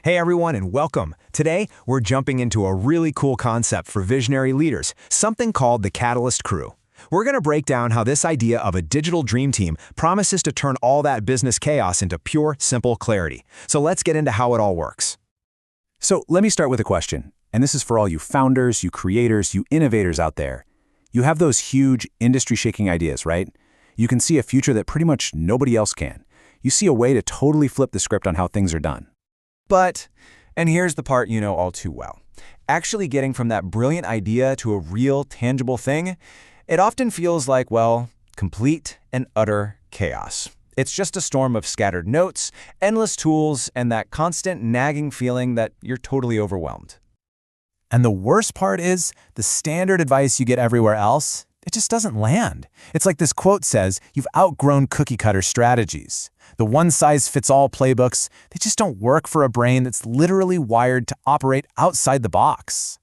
Hey everyone and welcome. Today, we're jumping into a really cool concept for visionary leaders, something called the Catalyst Crew. We're going to break down how this idea of a digital dream team promises to turn all that business chaos into pure, simple clarity. So let's get into how it all works. So let me start with a question, and this is for all you founders, you creators, you innovators out there. You have those huge, industry-shaking ideas, right? You can see a future that pretty much nobody else can. You see a way to totally flip the script on how things are done. But, and here's the part you know all too well, actually getting from that brilliant idea to a real, tangible thing, it often feels like, well, complete and utter chaos. It's just a storm of scattered notes, endless tools, and that constant nagging feeling that you're totally overwhelmed. And the worst part is, the standard advice you get everywhere else, it just doesn't land. It's like this quote says, you've outgrown cookie-cutter strategies. The one-size-fits-all playbooks, they just don't work for a brain that's literally wired to operate outside the box.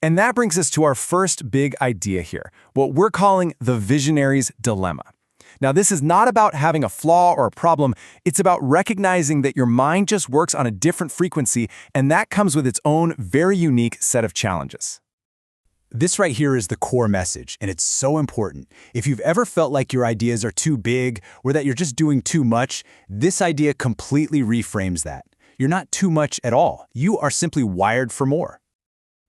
And that brings us to our first big idea here, what we're calling the visionary's dilemma. Now, this is not about having a flaw or a problem. It's about recognizing that your mind just works on a different frequency, and that comes with its own very unique set of challenges. This right here is the core message, and it's so important. If you've ever felt like your ideas are too big or that you're just doing too much, this idea completely reframes that. You're not too much at all. You are simply wired for more.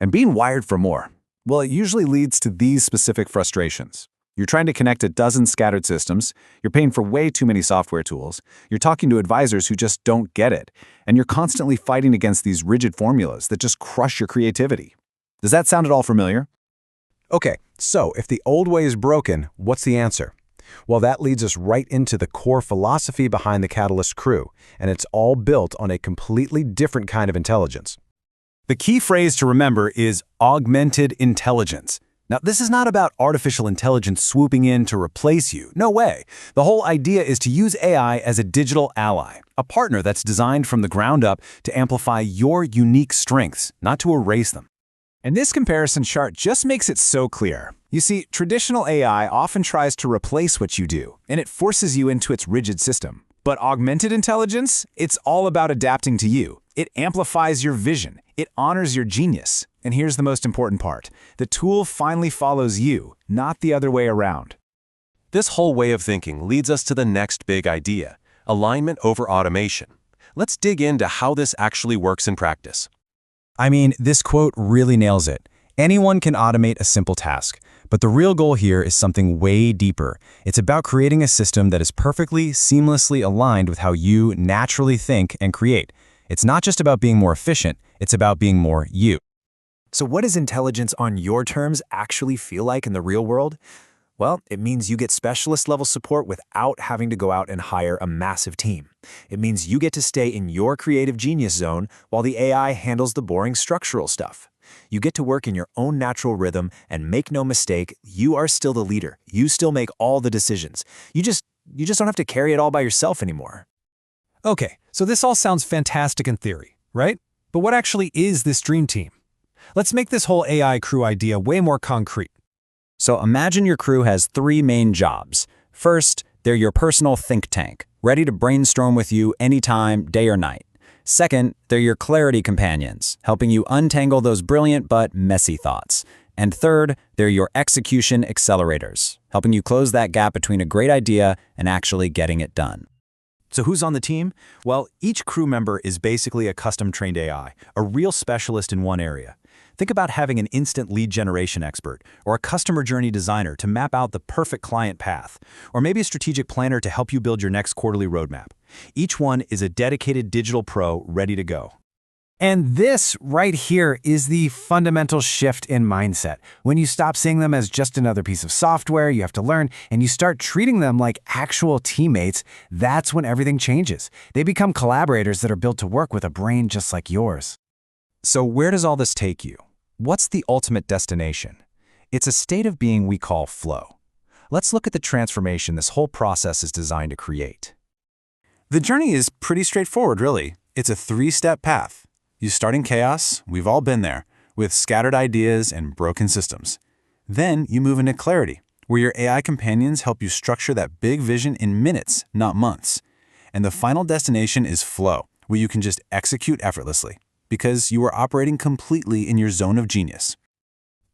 And being wired for more, well, it usually leads to these specific frustrations. You're trying to connect a dozen scattered systems, you're paying for way too many software tools, you're talking to advisors who just don't get it, and you're constantly fighting against these rigid formulas that just crush your creativity. Does that sound at all familiar? Okay, so if the old way is broken, what's the answer? Well, that leads us right into the core philosophy behind the Catalyst Crew, and it's all built on a completely different kind of intelligence. The key phrase to remember is augmented intelligence. Now, this is not about artificial intelligence swooping in to replace you. No way. The whole idea is to use AI as a digital ally, a partner that's designed from the ground up to amplify your unique strengths, not to erase them. And this comparison chart just makes it so clear. You see, traditional AI often tries to replace what you do, and it forces you into its rigid system. But augmented intelligence, it's all about adapting to you. It amplifies your vision. It honors your genius. And here's the most important part. The tool finally follows you, not the other way around. This whole way of thinking leads us to the next big idea, alignment over automation. Let's dig into how this actually works in practice. I mean, this quote really nails it. Anyone can automate a simple task, but the real goal here is something way deeper. It's about creating a system that is perfectly, seamlessly aligned with how you naturally think and create. It's not just about being more efficient, it's about being more you. So what does intelligence on your terms actually feel like in the real world? Well, it means you get specialist-level support without having to go out and hire a massive team. It means you get to stay in your creative genius zone while the AI handles the boring structural stuff. You get to work in your own natural rhythm, and make no mistake, you are still the leader. You still make all the decisions. You just don't have to carry it all by yourself anymore. Okay, so this all sounds fantastic in theory, right? But what actually is this dream team? Let's make this whole AI crew idea way more concrete. So imagine your crew has three main jobs. First, they're your personal think tank, ready to brainstorm with you anytime, day or night. Second, they're your clarity companions, helping you untangle those brilliant but messy thoughts. And third, they're your execution accelerators, helping you close that gap between a great idea and actually getting it done. So who's on the team? Well, each crew member is basically a custom-trained AI, a real specialist in one area. Think about having an instant lead generation expert, or a customer journey designer to map out the perfect client path, or maybe a strategic planner to help you build your next quarterly roadmap. Each one is a dedicated digital pro ready to go. And this right here is the fundamental shift in mindset. When you stop seeing them as just another piece of software you have to learn, and you start treating them like actual teammates, that's when everything changes. They become collaborators that are built to work with a brain just like yours. So where does all this take you? What's the ultimate destination? It's a state of being we call flow. Let's look at the transformation this whole process is designed to create. The journey is pretty straightforward, really. It's a three-step path. You start in chaos, we've all been there, with scattered ideas and broken systems. Then you move into clarity, where your AI companions help you structure that big vision in minutes, not months. And the final destination is flow, where you can just execute effortlessly because you are operating completely in your zone of genius.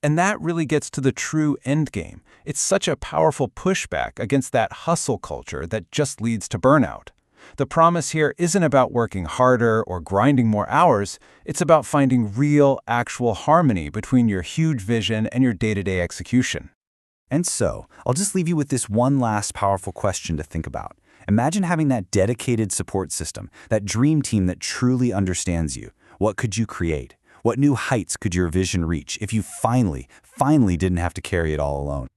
And that really gets to the true endgame. It's such a powerful pushback against that hustle culture that just leads to burnout. The promise here isn't about working harder or grinding more hours. It's about finding real, actual harmony between your huge vision and your day-to-day execution. And so, I'll just leave you with this one last powerful question to think about. Imagine having that dedicated support system, that dream team that truly understands you. What could you create? What new heights could your vision reach if you finally didn't have to carry it all alone?